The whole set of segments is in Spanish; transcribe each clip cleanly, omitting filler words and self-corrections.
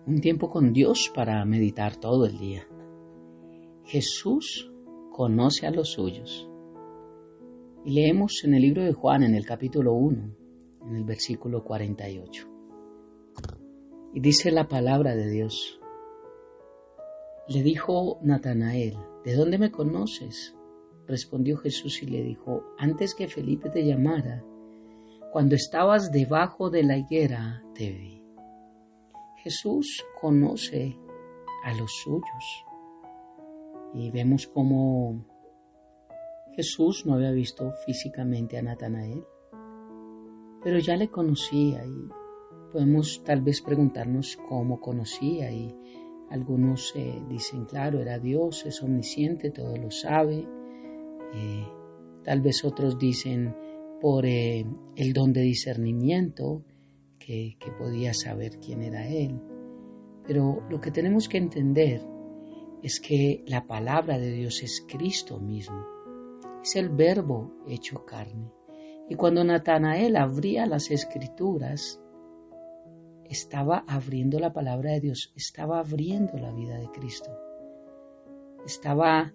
Un tiempo con Dios para meditar todo el día. Jesús conoce a los suyos. Y leemos en el libro de Juan, en el capítulo 1, en el versículo 48. Y dice la palabra de Dios. Le dijo Natanael, ¿de dónde me conoces? Respondió Jesús y le dijo, antes que Felipe te llamara, cuando estabas debajo de la higuera, te vi. Jesús conoce a los suyos. Y vemos cómo Jesús no había visto físicamente a Natanael, pero ya le conocía y podemos tal vez preguntarnos cómo conocía y algunos dicen, claro, era Dios, es omnisciente, todo lo sabe. Tal vez otros dicen por el don de discernimiento, que podía saber quién era Él. Pero lo que tenemos que entender es que la palabra de Dios es Cristo mismo. Es el verbo hecho carne. Y cuando Natanael abría las Escrituras, estaba abriendo la palabra de Dios, estaba abriendo la vida de Cristo. Estaba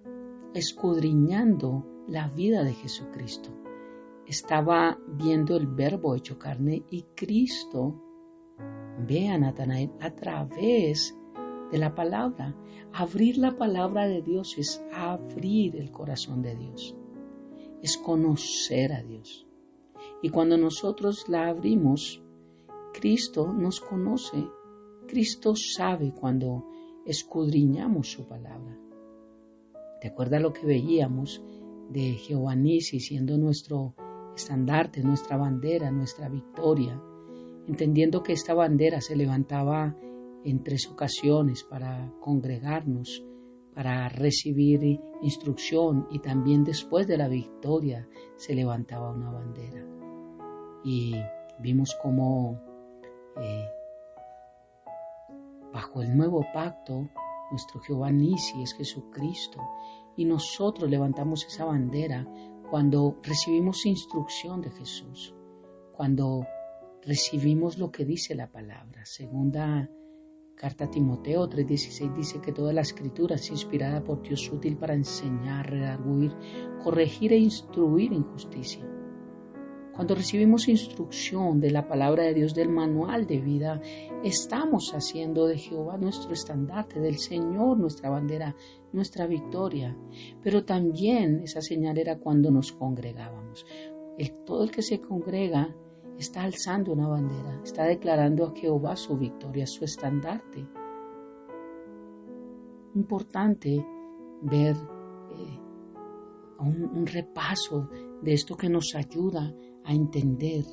escudriñando la vida de Jesucristo. Estaba viendo el verbo hecho carne y Cristo ve a Natanael a través de la palabra. Abrir la palabra de Dios es abrir el corazón de Dios. Es conocer a Dios. Y cuando nosotros la abrimos, Cristo nos conoce. Cristo sabe cuando escudriñamos su palabra. ¿Te acuerdas lo que veíamos de Jehová Nissi siendo nuestro estandarte, nuestra bandera, nuestra victoria? Entendiendo que esta bandera se levantaba en 3 ocasiones para congregarnos, para recibir instrucción y también después de la victoria se levantaba una bandera. Y vimos cómo bajo el nuevo pacto nuestro Jehová Nissi es Jesucristo y nosotros levantamos esa bandera cuando recibimos instrucción de Jesús, cuando recibimos lo que dice la palabra. Segunda carta a Timoteo 3:16 dice que toda la escritura es inspirada por Dios, útil para enseñar, redarguir, corregir e instruir en justicia. Cuando recibimos instrucción de la palabra de Dios, del manual de vida, estamos haciendo de Jehová nuestro estandarte, del Señor nuestra bandera, nuestra victoria. Pero también esa señal era cuando nos congregábamos. Todo el que se congrega está alzando una bandera, está declarando a Jehová su victoria, su estandarte. Importante ver un repaso de esto que nos ayuda a entender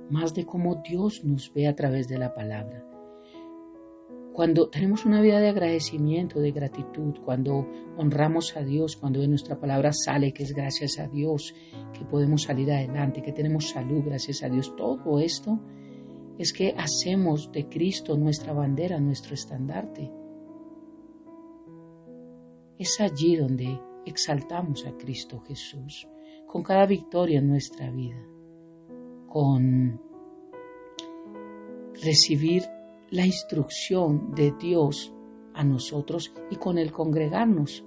más de cómo Dios nos ve a través de la palabra. Cuando tenemos una vida de agradecimiento, de gratitud, cuando honramos a Dios, cuando de nuestra palabra sale que es gracias a Dios que podemos salir adelante, que tenemos salud gracias a Dios, todo esto es que hacemos de Cristo nuestra bandera, nuestro estandarte. Es allí donde exaltamos a Cristo Jesús, con cada victoria en nuestra vida, con recibir la instrucción de Dios a nosotros y con el congregarnos.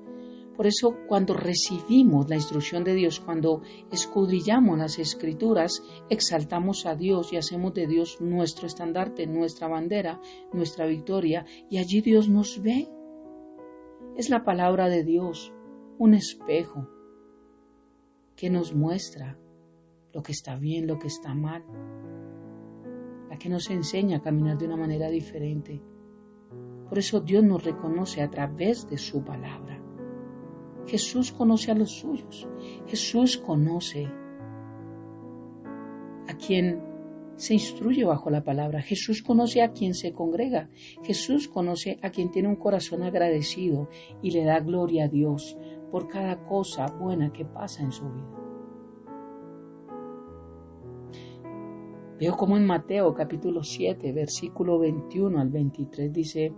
Por eso cuando recibimos la instrucción de Dios, cuando escudriñamos las Escrituras, exaltamos a Dios y hacemos de Dios nuestro estandarte, nuestra bandera, nuestra victoria, y allí Dios nos ve. Es la palabra de Dios, un espejo que nos muestra lo que está bien, lo que está mal, la que nos enseña a caminar de una manera diferente. Por eso Dios nos reconoce a través de su palabra. Jesús conoce a los suyos. Jesús conoce a quien se instruye bajo la palabra. Jesús conoce a quien se congrega. Jesús conoce a quien tiene un corazón agradecido y le da gloria a Dios por cada cosa buena que pasa en su vida. Veo como en Mateo capítulo 7, versículo 21 al 23 dice,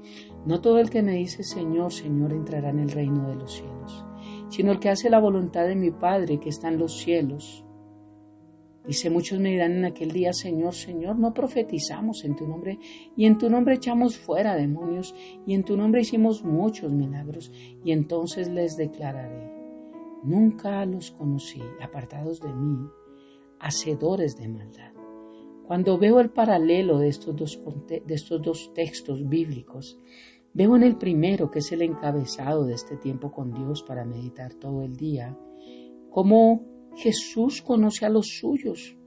no todo el que me dice Señor, Señor entrará en el reino de los cielos, sino el que hace la voluntad de mi Padre que está en los cielos. Dice, muchos me dirán en aquel día, Señor, Señor, no profetizamos en tu nombre, y en tu nombre echamos fuera demonios, y en tu nombre hicimos muchos milagros. Y entonces les declararé, nunca los conocí, apartados de mí, hacedores de maldad. Cuando veo el paralelo de estos dos textos bíblicos, veo en el primero, que es el encabezado de este tiempo con Dios para meditar todo el día, cómo Jesús conoce a los suyos,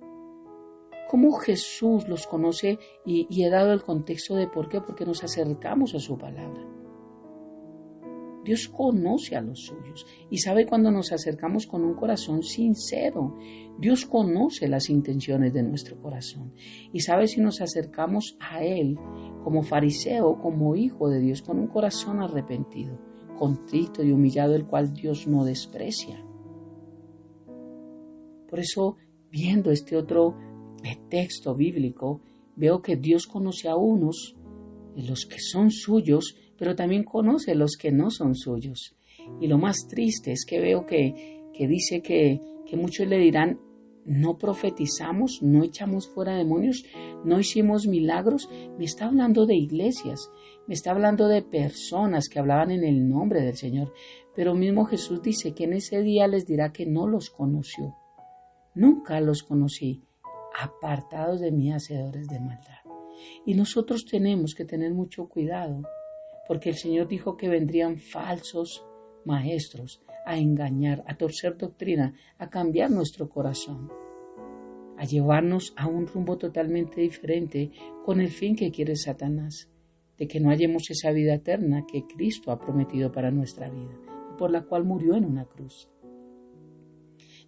cómo Jesús los conoce, y he dado el contexto de por qué, porque nos acercamos a su palabra. Dios conoce a los suyos y sabe cuando nos acercamos con un corazón sincero. Dios conoce las intenciones de nuestro corazón y sabe si nos acercamos a Él como fariseo, como hijo de Dios, con un corazón arrepentido, contrito y humillado, el cual Dios no desprecia. Por eso, viendo este otro texto bíblico, veo que Dios conoce a unos, los que son suyos, pero también conoce los que no son suyos. Y lo más triste es que veo que dice que muchos le dirán, no profetizamos, no echamos fuera demonios, no hicimos milagros. Me está hablando de iglesias, me está hablando de personas que hablaban en el nombre del Señor. Pero mismo Jesús dice que en ese día les dirá que no los conoció. Nunca los conocí, apartados de mí, hacedores de maldad. Y nosotros tenemos que tener mucho cuidado, porque el Señor dijo que vendrían falsos maestros a engañar, a torcer doctrina, a cambiar nuestro corazón, a llevarnos a un rumbo totalmente diferente con el fin que quiere Satanás, de que no hallemos esa vida eterna que Cristo ha prometido para nuestra vida y por la cual murió en una cruz.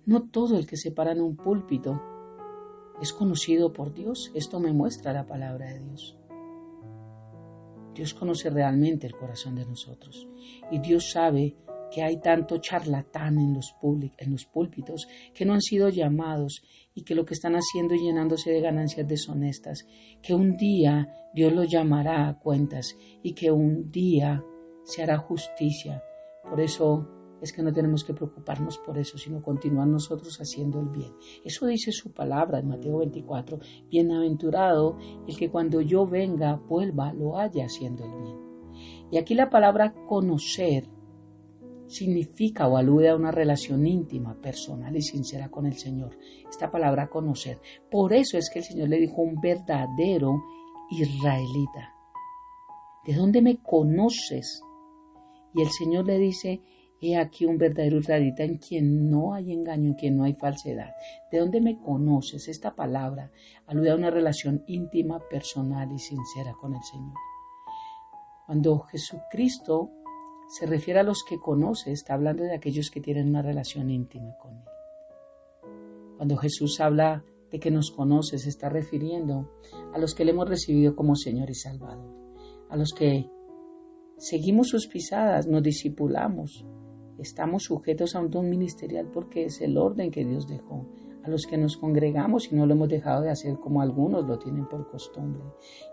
No todo el que se para en un púlpito es conocido por Dios. Esto me muestra la palabra de Dios. Dios conoce realmente el corazón de nosotros y Dios sabe que hay tanto charlatán en los púlpitos que no han sido llamados y que lo que están haciendo es llenándose de ganancias deshonestas, que un día Dios los llamará a cuentas y que un día se hará justicia. Por eso es que no tenemos que preocuparnos por eso, sino continuar nosotros haciendo el bien. Eso dice su palabra en Mateo 24. Bienaventurado el que cuando yo venga, vuelva, lo haya haciendo el bien. Y aquí la palabra conocer significa o alude a una relación íntima, personal y sincera con el Señor. Esta palabra conocer. Por eso es que el Señor le dijo un verdadero israelita. ¿De dónde me conoces? Y el Señor le dice, he aquí un verdadero israelita en quien no hay engaño, en quien no hay falsedad. ¿De dónde me conoces? Esta palabra alude a una relación íntima, personal y sincera con el Señor. Cuando Jesucristo se refiere a los que conoce, está hablando de aquellos que tienen una relación íntima con Él. Cuando Jesús habla de que nos conoce, se está refiriendo a los que le hemos recibido como Señor y Salvador, a los que seguimos sus pisadas, nos discipulamos, estamos sujetos a un don ministerial porque es el orden que Dios dejó, a los que nos congregamos y no lo hemos dejado de hacer como algunos lo tienen por costumbre,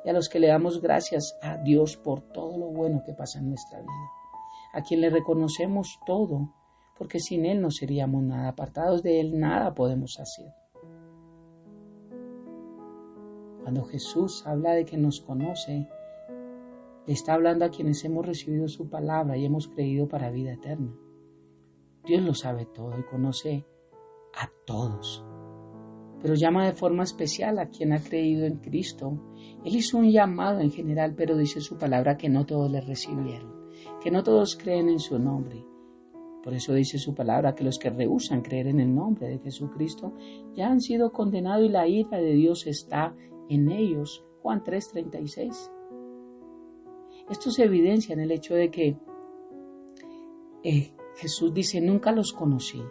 y a los que le damos gracias a Dios por todo lo bueno que pasa en nuestra vida, a quien le reconocemos todo, porque sin Él no seríamos nada, apartados de Él nada podemos hacer. Cuando Jesús habla de que nos conoce, le está hablando a quienes hemos recibido su palabra y hemos creído para vida eterna. Dios lo sabe todo y conoce a todos, pero llama de forma especial a quien ha creído en Cristo. Él hizo un llamado en general, pero dice su palabra que no todos le recibieron, que no todos creen en su nombre. Por eso dice su palabra que los que rehúsan creer en el nombre de Jesucristo ya han sido condenados y la ira de Dios está en ellos. Juan 3:36. Esto se evidencia en el hecho de que Jesús dice, nunca los conocí.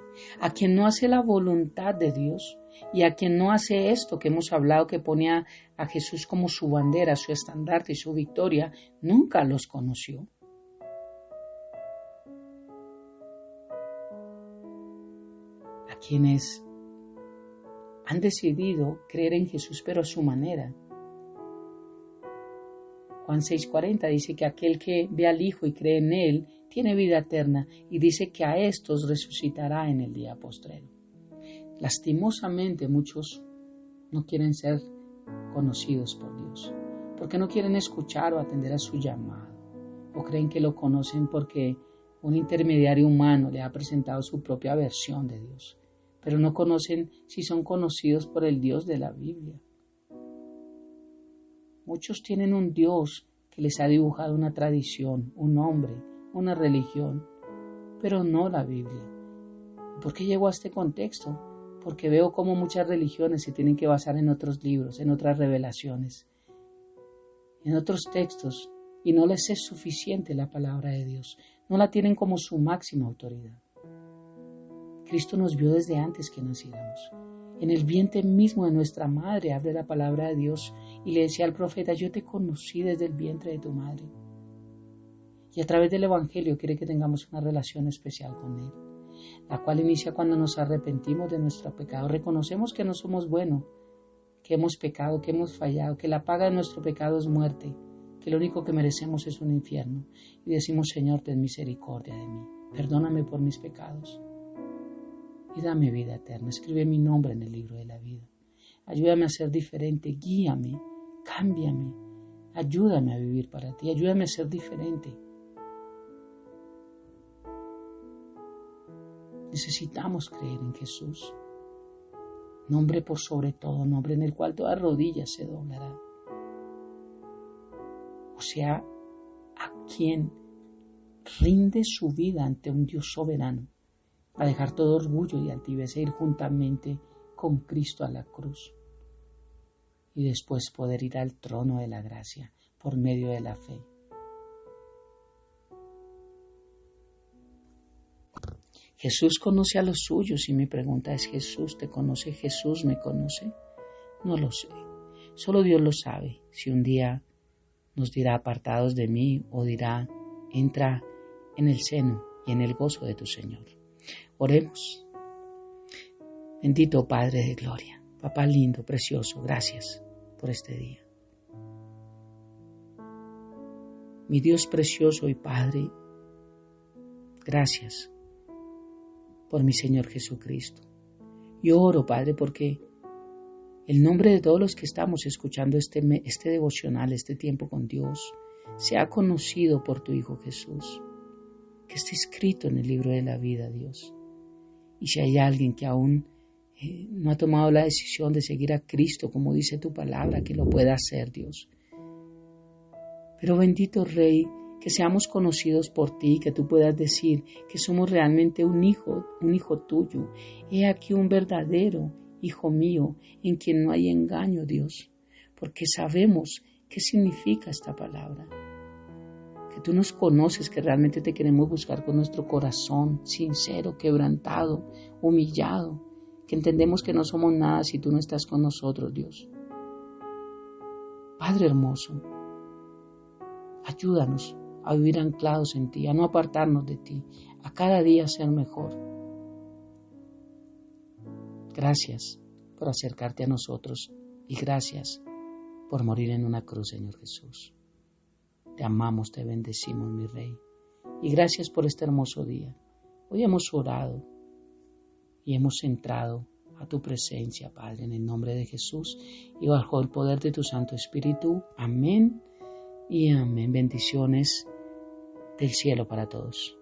A quien no hace la voluntad de Dios y a quien no hace esto que hemos hablado, que pone a Jesús como su bandera, su estandarte y su victoria, nunca los conoció. A quienes han decidido creer en Jesús, pero a su manera. Juan 6:40 dice que aquel que ve al Hijo y cree en Él tiene vida eterna y dice que a estos resucitará en el día postrero. Lastimosamente muchos no quieren ser conocidos por Dios? ¿Por qué no quieren escuchar o atender a su llamado? ¿O creen que lo conocen porque un intermediario humano le ha presentado su propia versión de Dios? Pero no conocen si son conocidos por el Dios de la Biblia. Muchos tienen un Dios que les ha dibujado una tradición, un nombre, una religión, pero no la Biblia. ¿Por qué llego a este contexto? Porque veo cómo muchas religiones se tienen que basar en otros libros, en otras revelaciones, en otros textos, y no les es suficiente la palabra de Dios. No la tienen como su máxima autoridad. Cristo nos vio desde antes que naciéramos. En el vientre mismo de nuestra madre abre la palabra de Dios y le decía al profeta: yo te conocí desde el vientre de tu madre. Y a través del Evangelio quiere que tengamos una relación especial con Él, la cual inicia cuando nos arrepentimos de nuestro pecado, reconocemos que no somos buenos, que hemos pecado, que hemos fallado, que la paga de nuestro pecado es muerte, que lo único que merecemos es un infierno, y decimos: Señor, ten misericordia de mí, perdóname por mis pecados y dame vida eterna. Escribe mi nombre en el libro de la vida. Ayúdame a ser diferente, guíame, cámbiame, ayúdame a vivir para ti, ayúdame a ser diferente. Necesitamos creer en Jesús, nombre por sobre todo, nombre en el cual toda rodilla se doblará. O sea, a quien rinde su vida ante un Dios soberano, a dejar todo orgullo y altivez e ir juntamente con Cristo a la cruz, y después poder ir al trono de la gracia por medio de la fe. Jesús conoce a los suyos, y mi pregunta es: ¿Jesús te conoce? ¿Jesús me conoce? No lo sé. Solo Dios lo sabe. Si un día nos dirá: apartados de mí, o dirá: entra en el seno y en el gozo de tu Señor. Oremos. Bendito Padre de gloria, Papá lindo, precioso, gracias por este día. Mi Dios precioso y Padre, gracias por mi Señor Jesucristo. Yo oro, Padre, porque el nombre de todos los que estamos escuchando este devocional, este tiempo con Dios, sea conocido por tu Hijo Jesús, que esté escrito en el libro de la vida, Dios. Y si hay alguien que aún no ha tomado la decisión de seguir a Cristo, como dice tu palabra, que lo pueda hacer, Dios. Pero bendito Rey, que seamos conocidos por ti, que tú puedas decir que somos realmente un hijo tuyo. He aquí un verdadero Hijo mío, en quien no hay engaño, Dios, porque sabemos qué significa esta palabra. Que tú nos conoces, que realmente te queremos buscar con nuestro corazón sincero, quebrantado, humillado, que entendemos que no somos nada si tú no estás con nosotros, Dios. Padre hermoso, ayúdanos a vivir anclados en ti, a no apartarnos de ti, a cada día ser mejor. Gracias por acercarte a nosotros y gracias por morir en una cruz, Señor Jesús. Te amamos, te bendecimos, mi Rey. Y gracias por este hermoso día. Hoy hemos orado y hemos entrado a tu presencia, Padre, en el nombre de Jesús y bajo el poder de tu Santo Espíritu. Amén y amén. Bendiciones del cielo para todos.